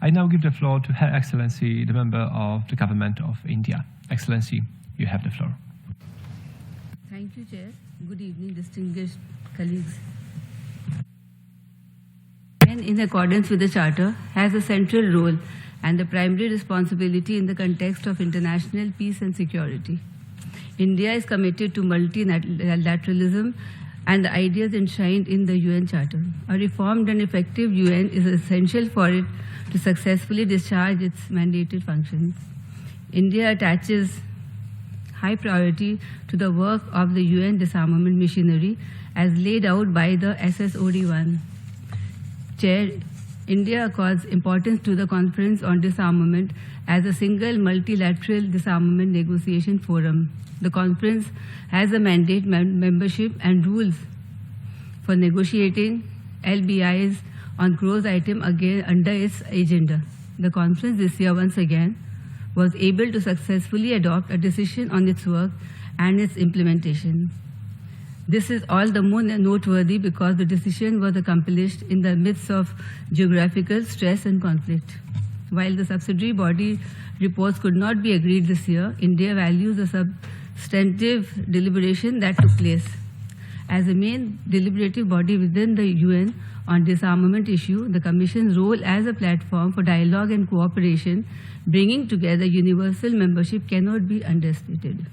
I now give the floor to Her Excellency, the Member of the Government of India. Excellency, you have the floor. Thank you, Chair. Good evening, distinguished colleagues. In accordance with the Charter, has a central role and the primary responsibility in the context of international peace and security. India is committed to multilateralism and the ideas enshrined in the UN Charter. A reformed and effective UN is essential for it to successfully discharge its mandated functions. India attaches high priority to the work of the UN disarmament machinery as laid out by the SSOD-1. Chair, India accords importance to the Conference on Disarmament as a single multilateral disarmament negotiation forum. The conference has a mandate, membership and rules for negotiating LBIs on growth item again under its agenda. The conference this year once again was able to successfully adopt a decision on its work and its implementation. This is all the more noteworthy because the decision was accomplished in the midst of geographical stress and conflict. While the subsidiary body reports could not be agreed this year, India values the substantive deliberation that took place. As a main deliberative body within the UN on disarmament issue, the Commission's role as a platform for dialogue and cooperation, bringing together universal membership, cannot be understated.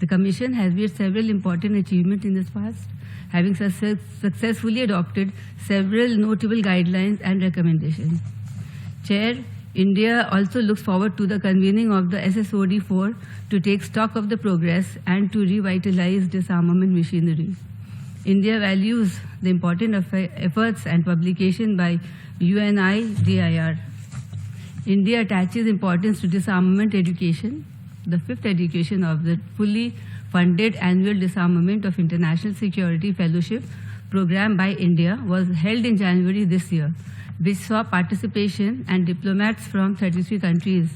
The Commission has made several important achievements in its past, having successfully adopted several notable guidelines and recommendations. Chair, India also looks forward to the convening of the SSOD-4 to take stock of the progress and to revitalize disarmament machinery. India values the important efforts and publication by UNIDIR. India attaches importance to disarmament education. The fifth edition of the fully funded annual Disarmament of International Security Fellowship program by India was held in January this year, which saw participation and diplomats from 33 countries.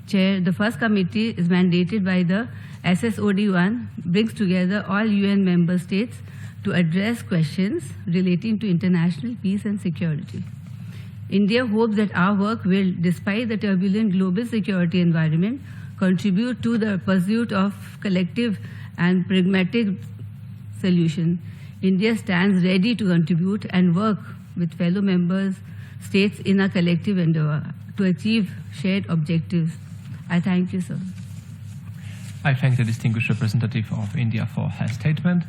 Chair, the first committee is mandated by the SSOD-1, brings together all UN member states to address questions relating to international peace and security. India hopes that our work will, despite the turbulent global security environment, contribute to the pursuit of collective and pragmatic solution. India stands ready to contribute and work with fellow members states in a collective endeavor to achieve shared objectives. I thank you, sir. I thank the distinguished representative of India for her statement.